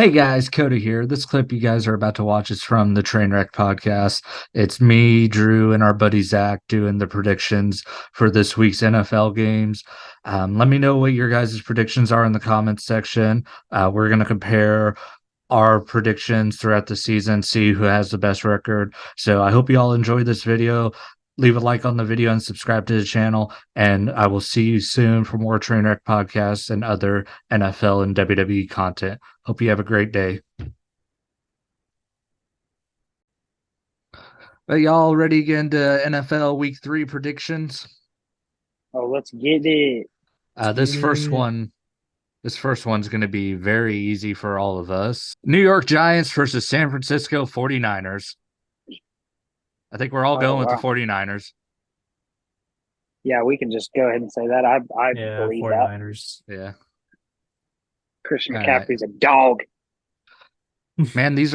Hey guys, Coda here. This clip you guys are about to watch is from the Trainwreck podcast. It's me, Drew, and our buddy Zach doing the predictions for this week's NFL games. Let me know what your guys' predictions are in the comments section. We're going to compare our predictions throughout the season, see who has the best record. So I hope you all enjoy this video. Leave a like on the video and subscribe to the channel. And I will see you soon for more Trainwreck podcasts and other NFL and WWE content. Hope you have a great day. Y'all ready to get into NFL Week 3 predictions? Oh, let's get it. Uh, this first Yeah. one, this first one's going to be very easy for all of us. New York Giants versus San Francisco 49ers. I think we're all Oh, going with the wow. 49ers. Yeah, we can just go ahead and say that. I Yeah, believe that. 49ers. Yeah. Christian All right. McCaffrey's a dog. Man, these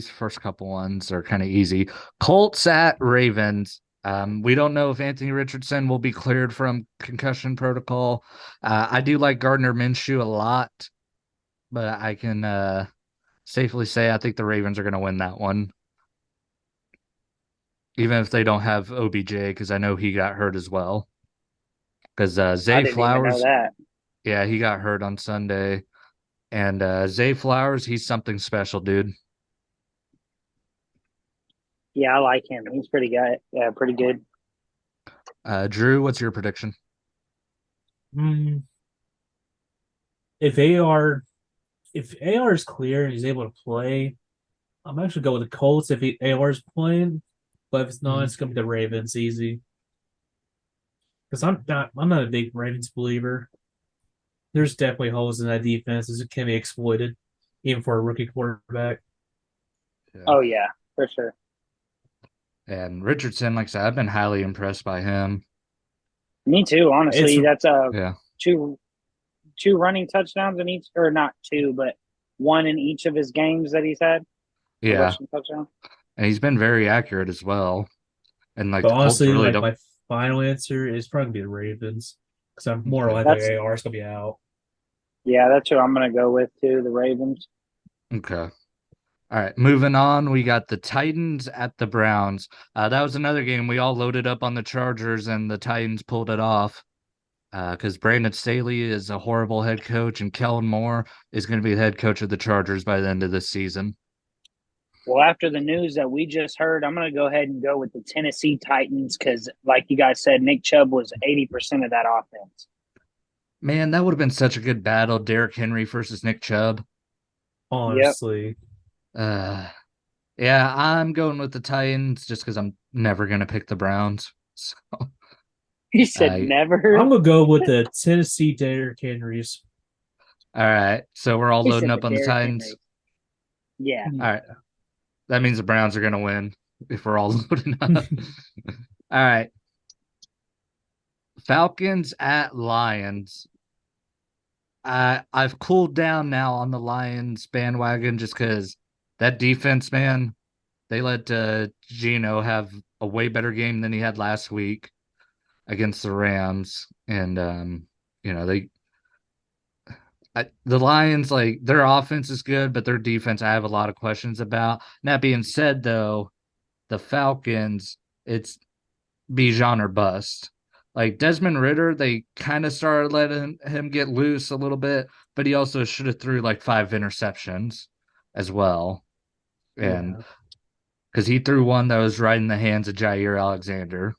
first couple ones are kind of easy. Colts at Ravens. We don't know if Anthony Richardson will be cleared from concussion protocol. I do like Gardner Minshew a lot, but I can safely say I think the Ravens are going to win that one, even if they don't have OBJ, because I know he got hurt as well. Because I Zay didn't even know Flowers, that. yeah, he got hurt on Sunday. And Zay Flowers, he's something special, dude. Yeah, I like him. He's pretty good. Yeah, pretty good. Drew, what's your prediction? Hmm. If AR if AR is clear and he's able to play, I'm actually go with the Colts if AR is playing. But if it's not, Mhm. it's gonna be the Ravens easy. Because I'm not a big Ravens believer. There's definitely holes in that defense that can be exploited, even for a rookie quarterback. Yeah. Oh yeah, for sure. And Richardson, like I said, I've been highly impressed by him. Me too. It's Honestly, that's Yeah. two two running touchdowns in each, or not two, but one in each of his games that he's had a Yeah. rushing touchdown. And he's been very accurate as well. And like But the Colts honestly, really like don't. my final answer is probably gonna be the Ravens. Because I'm more Okay. likely That's AR is gonna be out. yeah, that's who I'm gonna go with too. The Ravens. Okay. All right. Moving on, we got the Titans at the Browns. That was another game we all loaded up on the Chargers, and the Titans pulled it off. Because Brandon Staley is a horrible head coach, and Kellen Moore is going to be the head coach of the Chargers by the end of this season. Well, after the news that we just heard, I'm going to go ahead and go with the Tennessee Titans because, like you guys said, Nick Chubb was 80% of that offense. Man, that would have been such a good battle, Derrick Henry versus Nick Chubb. Yep. Honestly. Uh, yeah, I'm going with the Titans just because I'm never going to pick the Browns. So, He said uh, never. I'm gonna go with the Tennessee Derrick Henrys. all right. So we're all He loading said the up on the Derrick Titans. Henry. Yeah. All right. Yeah. That means the Browns are going to win if we're all loading up. All right. Falcons at Lions. I've cooled down now on the Lions bandwagon just because that defense, man, they let Gino have a way better game than he had last week against the Rams, and you know the Lions, like, their offense is good, but their defense I have a lot of questions about. That being said, though, the Falcons, it's Bijan or bust. Like Desmond Ritter, they kind of started letting him get loose a little bit, but he also should have threw like 5 interceptions as well. And Yeah. because he threw one that was right in the hands of Jair Alexander.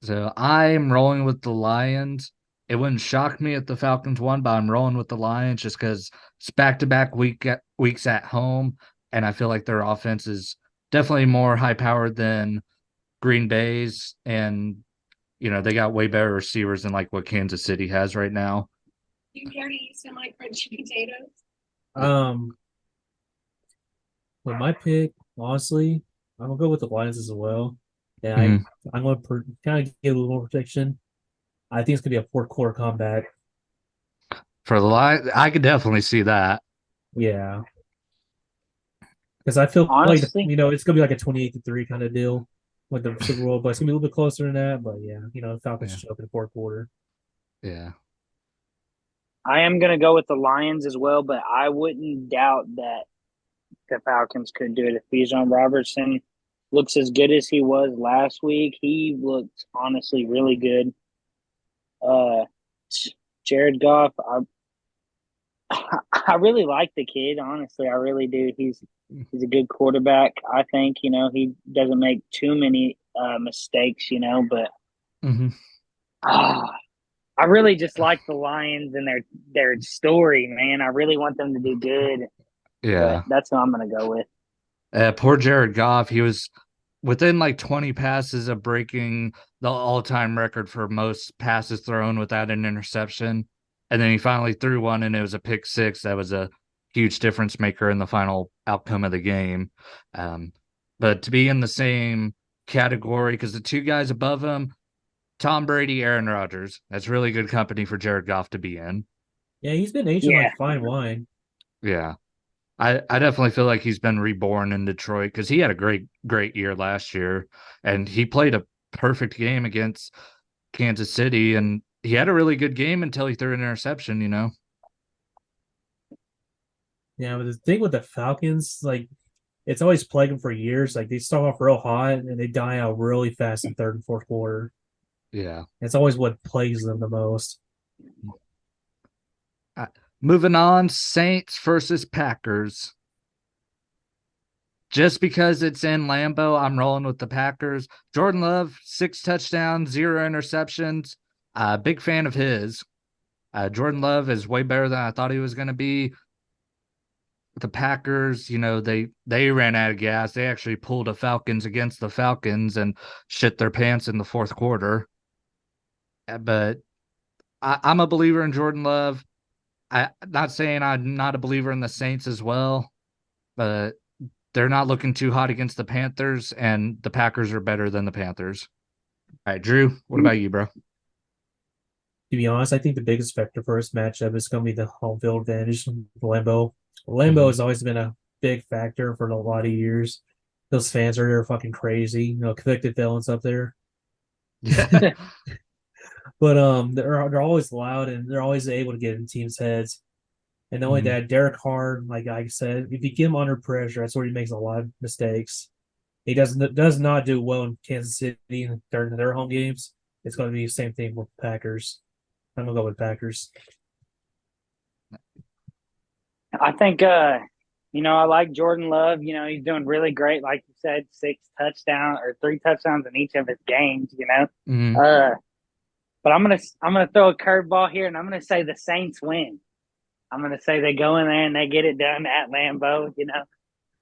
So I'm rolling with the Lions. It wouldn't shock me if the Falcons won, but I'm rolling with the Lions just because it's back-to-back weeks at home, and I feel like their offense is definitely more high-powered than Green Bay's, and they got way better receivers than like what Kansas City has right now. Do you care to eat semi-crunchy potatoes? Um, with my pick, honestly, I'm gonna go with the Lions as well. And Mhm. I'm gonna kind of give a little more protection. I think it's gonna be a fourth quarter comeback. For the line, I could definitely see that. Yeah, because I feel like Honestly, it's gonna be like a 28-3 kind of deal with the Super Bowl, but it's gonna be a little bit closer than that. But yeah, the Falcons Yeah, show up in the fourth quarter. yeah. I am going to go with the Lions as well, but I wouldn't doubt that the Falcons could do it if Bijan Robertson looks as good as he was last week. He looked honestly really good. Uh, Jared Goff, I really like the kid. Honestly, I really do. He's a good quarterback. I think he doesn't make too many mistakes. But Mm-hmm. I really just like the Lions and their story, man. I really want them to do good, but Yeah. that's who I'm going to go with. Poor Jared Goff. He was within like 20 passes of breaking the all-time record for most passes thrown without an interception. And then he finally threw one, and it was a pick six. That was a huge difference maker in the final outcome of the game. But to be in the same category, because the two guys above him, Tom Brady, Aaron Rodgers, that's really good company for Jared Goff to be in. Yeah, he's been aging Yeah. like fine wine. Yeah. I definitely feel like he's been reborn in Detroit because he had a great year last year, and he played a perfect game against Kansas City, and he had a really good game until he threw an interception. Yeah, but the thing with the Falcons, like, it's always plagued them for years. Like, they start off real hot and they die out really fast in third and fourth quarter. Yeah. It's always what plagues them the most. Moving on, Saints versus Packers. Just because it's in Lambeau, I'm rolling with the Packers. Jordan Love, 6 touchdowns, 0 interceptions. Big fan of his. Jordan Love is way better than I thought he was going to be. The Packers, they ran out of gas. They actually pulled the Falcons against the Falcons and shit their pants in the fourth quarter. But I'm a believer in Jordan Love. I'm not saying I'm not a believer in the Saints as well, but they're not looking too hot against the Panthers, and the Packers are better than the Panthers. All right, Drew, what about you, bro? To be honest, I think the biggest factor for this matchup is going to be the home field advantage. Lambeau has always been a big factor for a lot of years. Those fans are there fucking crazy. Convicted felons up there. Yeah. But they're always loud and they're always able to get in teams' heads. And not only that, Derek Carr, like I said, if you get him under pressure, that's where he makes a lot of mistakes. He does not do well in Kansas City during their home games. It's going to be the same thing with Packers. I'm gonna go with Packers. I think I like Jordan Love. He's doing really great, like you said, 3 touchdowns in each of his games. But I'm gonna throw a curveball here, and I'm gonna say the Saints win. I'm gonna say they go in there and they get it done at Lambeau.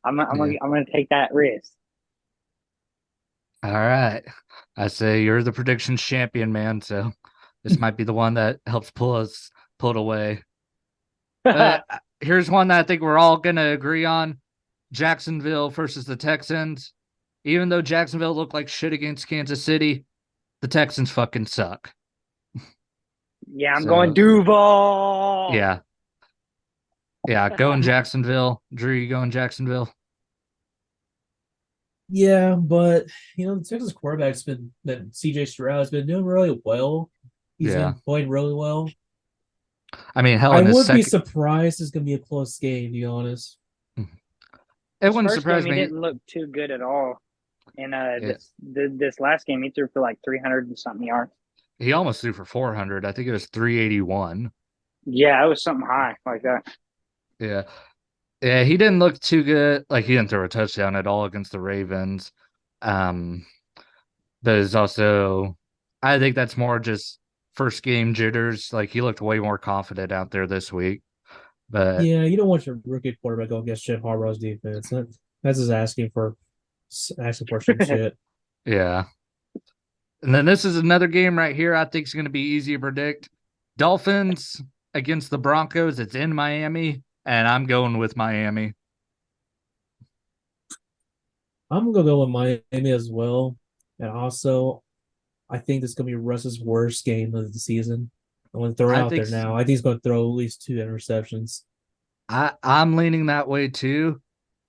I'm gonna take that risk. All right. I say you're the predictions champion, man. So this might be the one that helps pull it away. Here's one that I think we're all going to agree on. Jacksonville versus the Texans. Even though Jacksonville looked like shit against Kansas City, the Texans fucking suck. Yeah, I'm going Duval. Yeah. Yeah, going Jacksonville. Drew, you going Jacksonville? Yeah, but the Texas quarterback's been that CJ Stroud has been doing really well. He's been playing really well. I mean, hell, I would be surprised it's gonna be a close game, to be honest. It wouldn't surprise me. He didn't look too good at all. And this last game, he threw for like 300 and something yards. He almost threw for 400. I think it was 381. Yeah, it was something high like that. Yeah. Yeah, he didn't look too good. Like, he didn't throw a touchdown at all against the Ravens. But it's also, I think that's more just first game jitters. Like, he looked way more confident out there this week. But yeah, you don't want your rookie quarterback going against Jim Harbaugh's defense. That's just asking for some shit. Yeah. And then this is another game right here I think is going to be easy to predict. Dolphins against the Broncos. It's in Miami, and I'm going with Miami. I'm going to go with Miami as well. And also, I think this is going to be Russ's worst game of the season. I'm going to throw it out there now. I think he's going to throw at least 2 interceptions. I'm leaning that way too.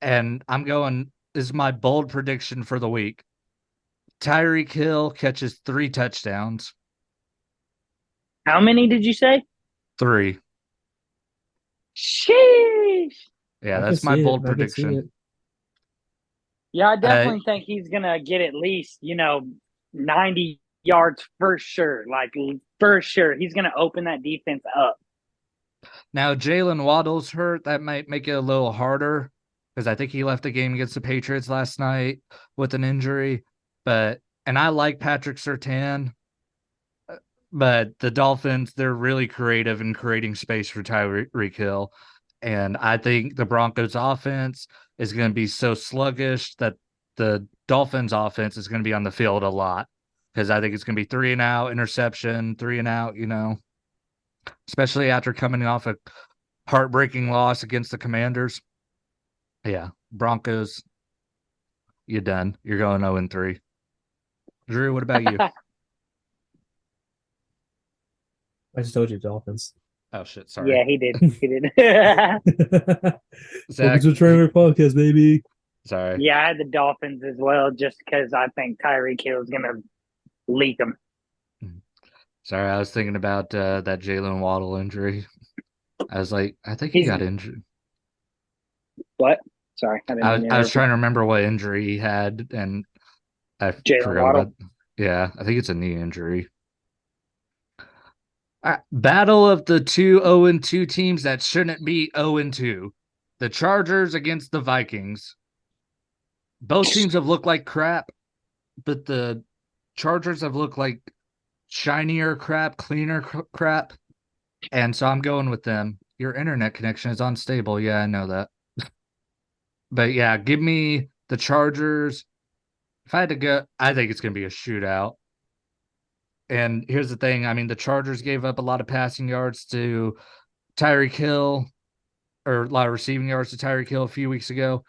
And I'm going, this is my bold prediction for the week. Tyreek Hill catches 3 touchdowns. How many did you say? 3. Sheesh. Yeah, I can that's my see it. bold I can see prediction. it. Yeah, I Uh, definitely think he's gonna get at least 90 yards for sure. Like for sure, he's gonna open that defense up. Now Jalen Waddle's hurt. That might make it a little harder because I think he left the game against the Patriots last night with an injury. And I like Patrick Surtain, but the Dolphins, they're really creative in creating space for Tyreek Hill. And I think the Broncos offense is going to be so sluggish that the Dolphins offense is going to be on the field a lot because I think it's going to be 3-and-out, interception, 3-and-out, especially after coming off a heartbreaking loss against the Commanders. Yeah, Broncos, you're done. You're going 0-3. Drew, what about you? I just told you Dolphins. Oh shit, sorry. Yeah, he did. He did. Zach, Welcome to Trainer Podcast, baby. sorry. Yeah, I had the Dolphins as well, just because I think Tyreek Hill is gonna leak them. Sorry, I was thinking about that Jalen Waddle injury. I was like, I think he He's got injured. what? Sorry, I didn't I mean was, to I was interrupt you. trying to remember what injury he had, and I Jalen forgot about. Waddle. Yeah, I think it's a knee injury. Battle of the two 0-2 teams that shouldn't be 0-2. The Chargers against the Vikings. Both teams have looked like crap, but the Chargers have looked like shinier crap, cleaner crap. And so I'm going with them. Your internet connection is unstable. Yeah, I know that. But yeah, give me the Chargers. If I had to go, I think it's going to be a shootout. And here's the thing. I mean, the Chargers gave up a lot of passing yards to Tyreek Hill, or a lot of receiving yards to Tyreek Hill a few weeks ago.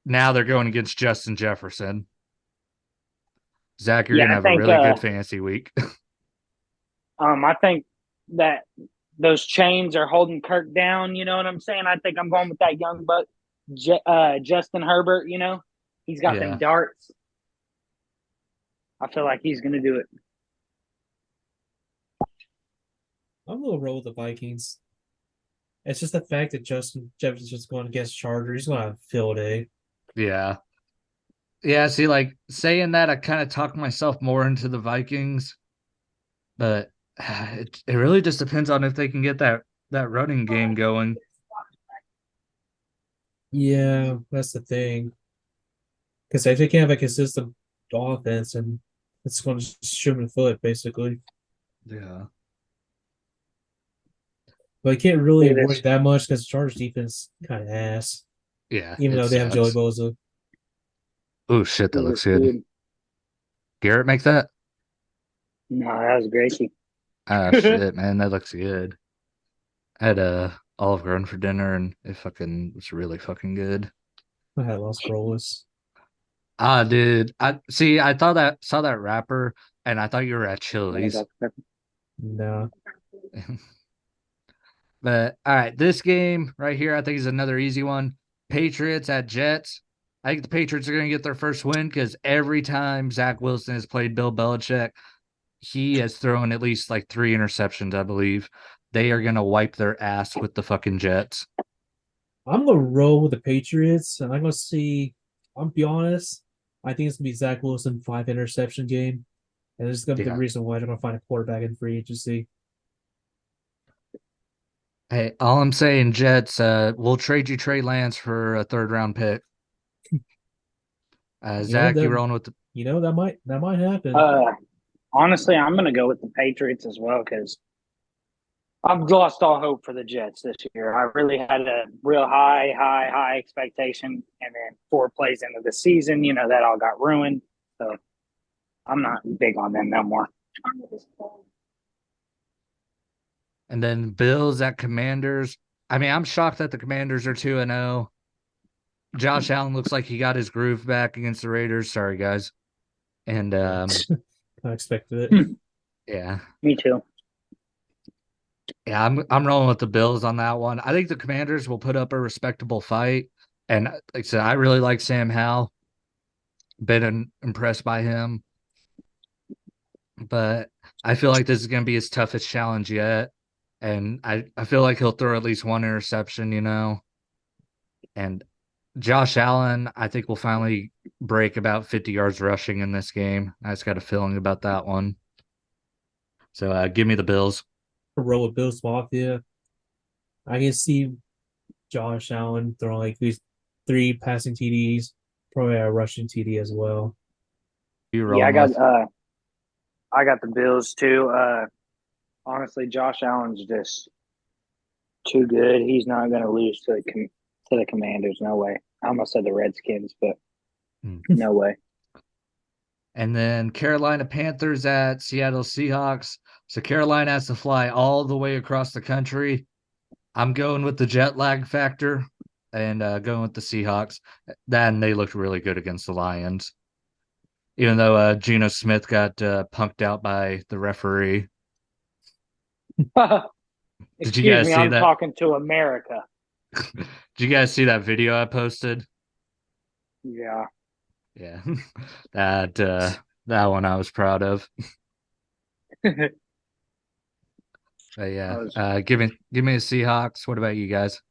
Now they're going against Justin Jefferson. Zach, you're Yeah, going to I have a think. really good fantasy week. I think that those chains are holding Kirk down. You know what I'm saying? I think I'm going with that young buck, Justin Herbert. He's got them Yeah. darts. I feel like he's gonna do it. I'm gonna roll with the Vikings. It's just the fact that Justin Jefferson's going against Chargers. He's going to have a field day. Yeah. Yeah. See, like saying that, I kind of talked myself more into the Vikings, but it really just depends on if they can get that running game going. Yeah, that's the thing. Because if they can't have a consistent offense, and it's going to shoot them in the foot, basically. Yeah. But I can't really Look at worry this. that much because Chargers defense kind of ass, Yeah. even It though they have Joey sucks. Bosa. Oh shit, that Look at looks this good. dude. Garrett make that? No, that was Gracie. Ah shit, man, that looks good. I had a Olive Garden for dinner and it fucking was really fucking good. I had Los Brolis. Ah, dude. I thought that saw that wrapper and I thought you were at Chili's. No. But all right, this game right here, I think is another easy one. Patriots at Jets. I think the Patriots are going to get their first win because every time Zach Wilson has played Bill Belichick, he has thrown at least like 3 interceptions, I believe. They are going to wipe their ass with the fucking Jets. I'm going to roll with the Patriots, and I'm going to see, I'm be honest, I think it's going to be Zach Wilson 5 interception game. And this is going to be the Yeah. reason why they're going to find a quarterback in free agency. Hey, all I'm saying, Jets, we'll trade you Trey Lance for a 3rd-round pick. Zach, you rolling with the That might happen. Honestly, I'm gonna go with the Patriots as well because I've lost all hope for the Jets this year. I really had a real high expectation, and then 4 plays into the season, that all got ruined. So I'm not big on them no more. and then Bills at Commanders. I mean, I'm shocked that the Commanders are 2-0. Josh Allen looks like he got his groove back against the Raiders. Sorry, guys. And I expected it. yeah. Me too. Yeah, I'm rolling with the Bills on that one. I think the Commanders will put up a respectable fight. And like I said, I really like Sam Howell. Been impressed by him. But I feel like this is going to be his toughest challenge yet. And I feel like he'll throw at least one interception, And Josh Allen, I think will finally break about 50 yards rushing in this game. I just got a feeling about that one. So give me the Bills. Roll with Bills Mafia. I can see Josh Allen throwing like at least 3 passing TDs, probably a rushing TD as well. You Yeah, rolling with? I got the Bills too. Honestly, Josh Allen's just too good. He's not going to lose to the Commanders. No way. I almost said the Redskins, but no way. And then Carolina Panthers at Seattle Seahawks. So Carolina has to fly all the way across the country. I'm going with the jet lag factor and going with the Seahawks. Then they looked really good against the Lions, even though Geno Smith got punked out by the referee. Did you Excuse guys me, see I'm that? talking to America. Did you guys see that video I posted? Yeah. Yeah, that one I was proud of. But yeah, give me the Seahawks. What about you guys?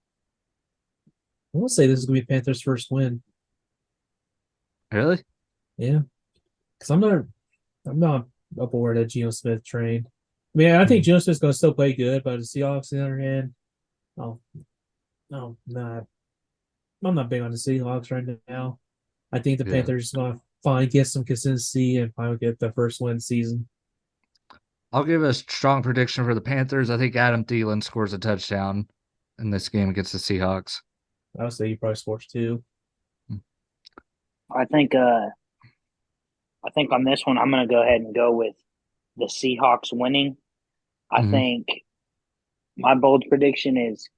I will say this is gonna be Panthers' first win. Really? Yeah, because I'm not aboard that Geno Smith train. I mean, I think Geno Smith's gonna still play good, but the Seahawks, on the other hand, oh no, not. I'm not big on the Seahawks right now. I think the Yeah. Panthers gonna finally get some consistency and finally get the first win season. I'll give a strong prediction for the Panthers. I think Adam Thielen scores a touchdown in this game against the Seahawks. I would say he probably scores 2. I think on this one I'm going to go ahead and go with the Seahawks winning. I Mhm. think my bold prediction is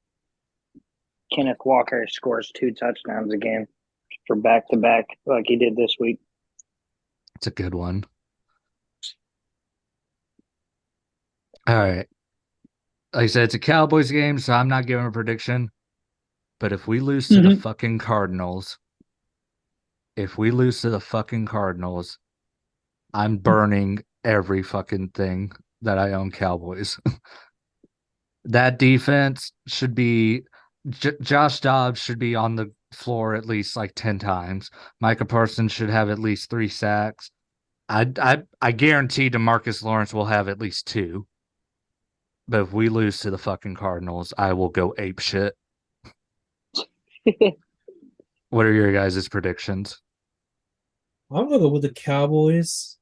Kenneth Walker scores 2 touchdowns again for back to back like he did this week. It's a good one. All right. Like I said, it's a Cowboys game, so I'm not giving a prediction. But if we lose to the fucking Cardinals, I'm burning every fucking thing that I own Cowboys. That defense should be Josh Dobbs should be on the floor at least like 10 times. Micah Parsons should have at least 3 sacks. I guarantee DeMarcus Lawrence will have at least 2. But if we lose to the fucking Cardinals, I will go ape shit. What are your guys' predictions? I'm gonna go with the Cowboys,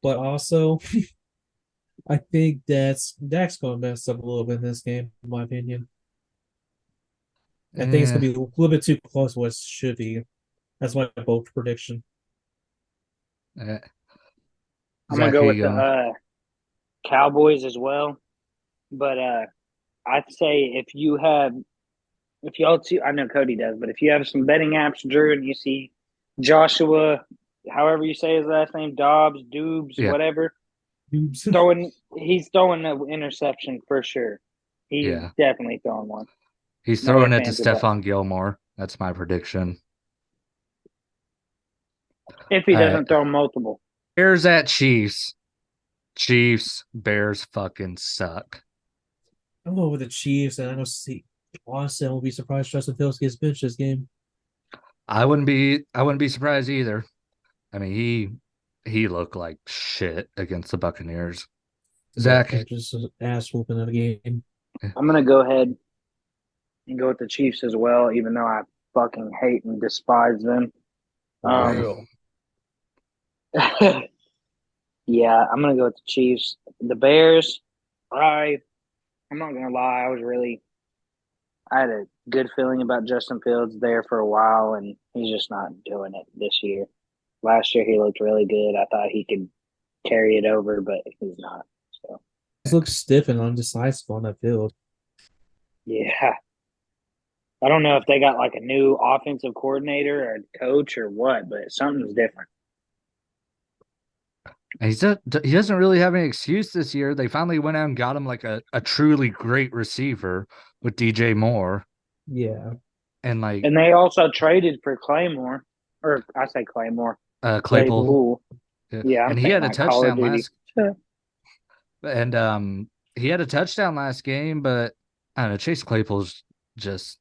but also I think Dak's gonna mess up a little bit in this game, in my opinion. I think it's gonna be a little bit too close to what it should be. That's my bold prediction. I'm Zach, going to go who with you the going? Cowboys as well. But I'd say if y'all two, I know Cody does, but if you have some betting apps, Drew, and you see Joshua, however you say his last name, Doobs, Yeah, whatever, he's throwing an interception for sure. He's yeah. definitely throwing one. He's No throwing ifs, it to ands, or buts. Stephon Gilmore. That's my prediction. If he All right. doesn't throw multiple. Bears at Chiefs. Chiefs, Bears fucking suck. I'm going with the Chiefs, and I'm gonna see. Honestly, I won't be surprised if Justin Fields gets benched this game. I wouldn't be surprised either. I mean, he looked like shit against the Buccaneers. Zach, Just an ass whooping of a game. I'm going to go ahead and go with the Chiefs as well, even though I fucking hate and despise them. Real. Yeah, I'm going to go with the Chiefs. The Bears, I'm not going to lie, I had a good feeling about Justin Fields there for a while, and he's just not doing it this year. Last year he looked really good. I thought he could carry it over, but he's not. So He looks stiff and undecisive on that field. yeah, I don't know if they got like a new offensive coordinator or coach or what, but something's different. he doesn't really have any excuse this year. They finally went out and got him like a truly great receiver with DJ Moore. Yeah. And like And they also traded for Claymore, or I say Claymore, Claypool. Claypool. Yeah, I'm And he saying had a like Call of touchdown Duty. last and he had a touchdown last game, but I don't know. Chase Claypool's just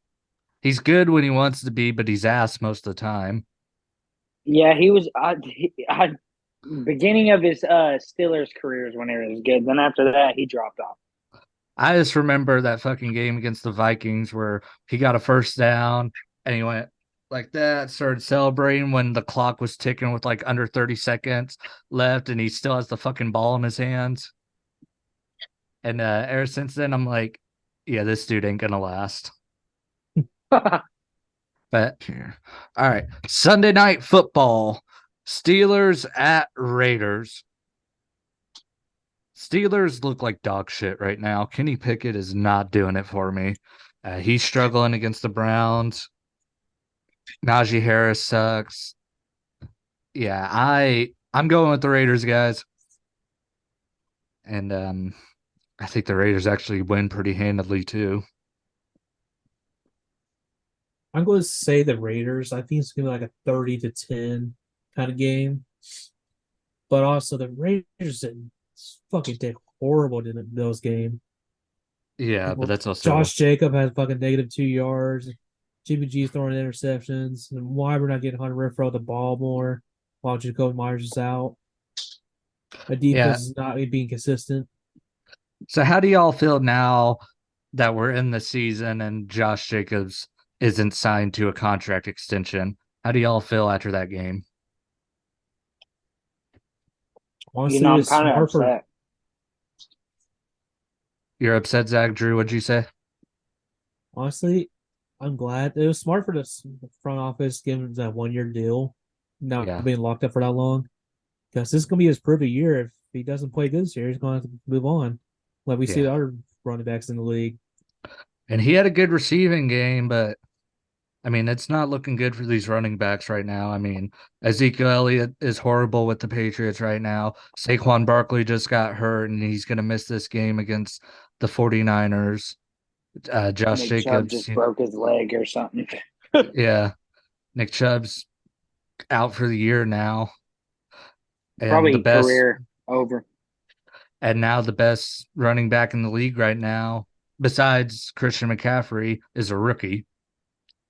he's good when he wants to be, but he's ass most of the time. Yeah, he was. Beginning of his Steelers careers when he was good. Then after that, he dropped off. I just remember that fucking game against the Vikings where he got a first down and he went like that, started celebrating when the clock was ticking with like under 30 seconds left, and he still has the fucking ball in his hands. And ever since then, I'm like, yeah, this dude ain't gonna last. But here, all right, Sunday night football, Steelers at Raiders. Steelers look like dog shit right now. Kenny Pickett is not doing it for me. He's struggling against the Browns. Najee Harris sucks. Yeah, I'm going with the Raiders, guys. And I think the Raiders actually win pretty handedly too. I'm going to say the Raiders. I think it's going to be like a 30-10 kind of game. But also the Raiders fucking did horrible in the Bills game. Yeah, but that's also Josh Jacob had fucking -2 yards. Jimmy G's throwing interceptions. And why we're not getting Hunter Renfrow the ball more while Jacoby Myers is out. The yeah. defense is not being consistent. So how do y'all feel now that we're in the season and Josh Jacobs isn't signed to a contract extension? How do y'all feel after that game? Honestly, I'm it's kind of smart for upset. You're upset, Zach Drew? What'd you say? honestly, I'm glad it was smart for the front office giving him that 1 year deal, not Yeah, being locked up for that long. Because this is gonna be his prove year. If he doesn't play good this year, he's gonna have to move on. Like we see yeah. the other running backs in the league. And he had a good receiving game, but I mean, it's not looking good for these running backs right now. I mean, Ezekiel Elliott is horrible with the Patriots right now. Saquon Barkley just got hurt, and he's going to miss this game against the 49ers. Josh Nick Chubb Jacobs, just broke his leg or something. yeah. Nick Chubb's out for the year now. And the Probably best, career over. and now the best running back in the league right now, besides Christian McCaffrey, is a rookie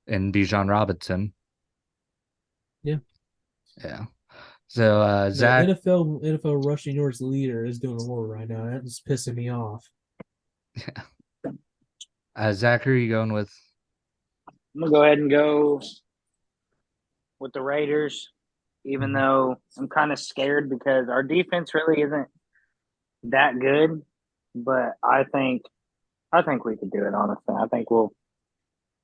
in Bijan Robinson. Yeah. Yeah. So The Zach, NFL rushing yards leader is doing a war right now. That's pissing me off. Zach, who are you going with? I'm gonna go ahead and go with the Raiders, even though I'm kind of scared because our defense really isn't that good. But I think we could do it. Honestly, I think we'll.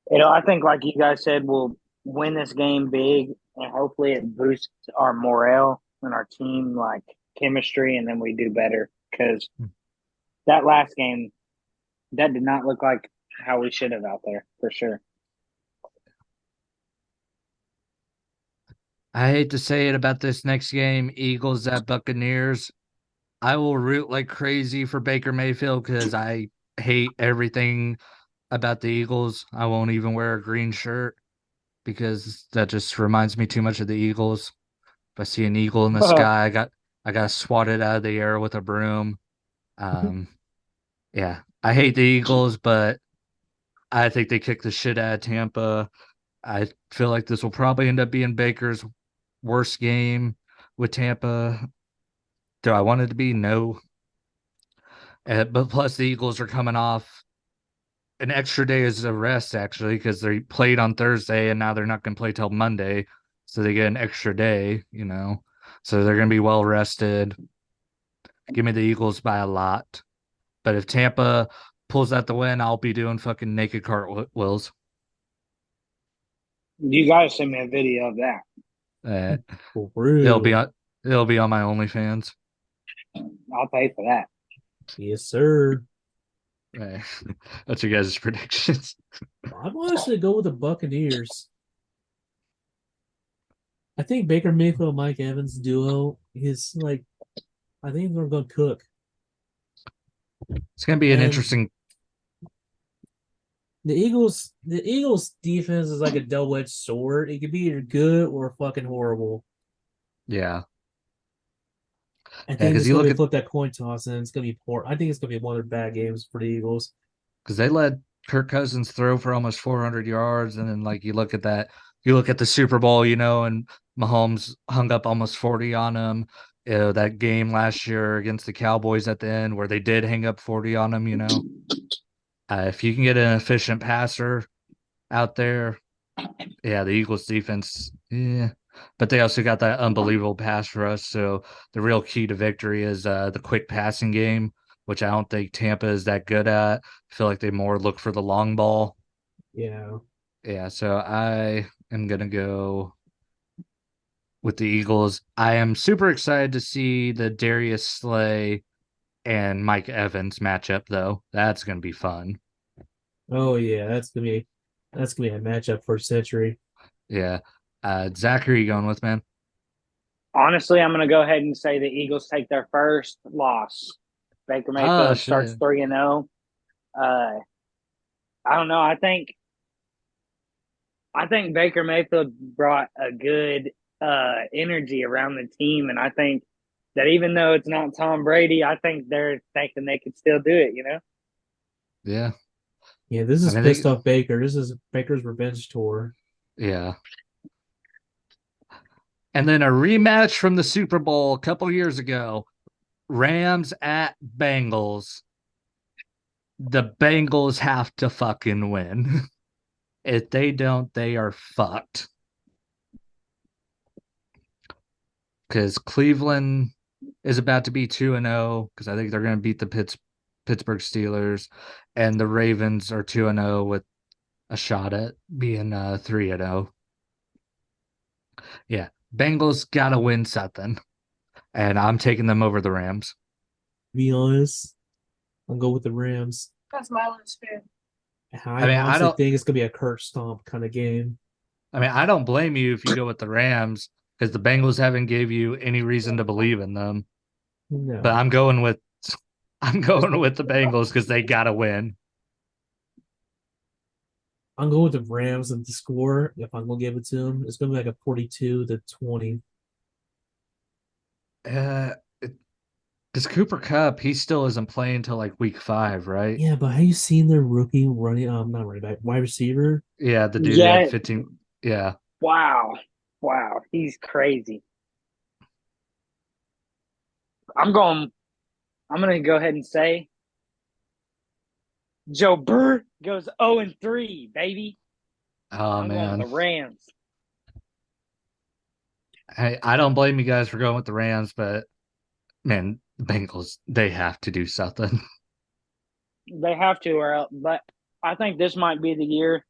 I think like you guys said, we'll win this game big, and hopefully it boosts our morale and our team like chemistry, and then we do better because that last game that did not look like how we should have out there for sure. I hate to say it about this next game, Eagles at Buccaneers. I will root like crazy for Baker Mayfield because I hate everything about the Eagles. I won't even wear a green shirt because that just reminds me too much of the Eagles. If I see an eagle in the sky, I got swatted out of the air with a broom. Um, yeah, I hate the Eagles, but I think they kick the shit out of Tampa. I feel like this will probably end up being Baker's worst game with Tampa. Do I want it to be? No. But plus, the Eagles are coming off an extra day as a rest, actually, because they played on Thursday and now they're not going to play till Monday. So they get an extra day. So they're going to be well rested. Give me the Eagles by a lot. But if Tampa pulls out the win, I'll be doing fucking naked cartwheels. You guys send me a video of that. Uh, For it'll be real. on it'll be on my OnlyFans. I'll pay for that. Yes, sir. Uh, that's your guys' predictions. I'm honestly go with the Buccaneers. I think Baker Mayfield and Mike Evans duo is like I think they're gonna cook. It's gonna be an And interesting. the Eagles defense is like a double-edged sword. It could be either good or fucking horrible. Yeah. I Yeah, think because it's you gonna look be at flip that coin toss, and it's gonna be poor. I think it's gonna be one of their bad games for the Eagles. because they let Kirk Cousins throw for almost 400 yards, and then like you look at the Super Bowl, and Mahomes hung up almost 40 on him. That game last year against the Cowboys at the end where they did hang up 40 on him. If you can get an efficient passer out there, yeah, the Eagles defense, yeah. But they also got that unbelievable pass rush. So the real key to victory is the quick passing game, which I don't think Tampa is that good at. I feel like they more look for the long ball. Yeah. Yeah, so I am gonna go with the Eagles. I am super excited to see the Darius Slay and Mike Evans matchup, though. That's gonna be fun. Oh yeah, that's gonna be a matchup for a century. Yeah. Zach, who are you going with, man? Honestly, I'm going to go ahead and say the Eagles take their first loss. Baker Oh Mayfield starts shit. 3-0. Uh, I don't know. I think Baker Mayfield brought a good energy around the team, and I think that even though it's not Tom Brady, I think they're thinking they could still do it. Yeah. Yeah, this I is mean pissed off Baker. This is Baker's revenge tour. yeah. And then a rematch from the Super Bowl a couple years ago. Rams at Bengals. The Bengals have to fucking win. If they don't, they are fucked. Because Cleveland is about to be 2-0 because I think they're going to beat the Pittsburgh Steelers, and the Ravens are 2-0 with a shot at being 3-0. Yeah, Bengals got to win something, and I'm taking them over the Rams. To be honest, I'll go with the Rams. That's my last pick. I I mean, honestly think it's gonna be a Kurt Stomp kind of game. I don't blame you if you go with the Rams because the Bengals haven't gave you any reason to believe in them. But No, I'm going with the Bengals because they gotta win. I'm going with the Rams and the score. If I'm gonna give it to them, it's gonna be like a 42-20. Uh, because Cooper Cup, he still isn't playing until like week 5, right? Yeah, but have you seen their rookie running? Not running back, wide receiver. Yeah, the dude who had Yeah. 15. Yeah. Wow. Wow. He's crazy. I'm going. I'm going to go ahead and say Joe Burr goes 0-3, baby. Oh I'm going with man, the Rams. I don't blame you guys for going with the Rams, but man, the Bengals, they have to do something. They have to, or else, but I think this might be the year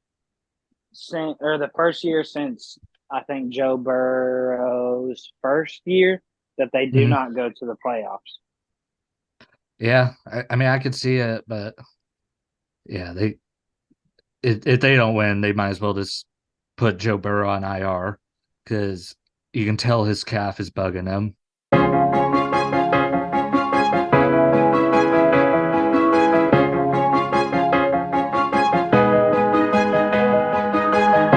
since, or the first year since I think Joe Burrow's first year that they do Mhm. not go to the playoffs. Yeah, I mean, I could see it, but yeah, if they don't win, they might as well just put Joe Burrow on IR because you can tell his calf is bugging him.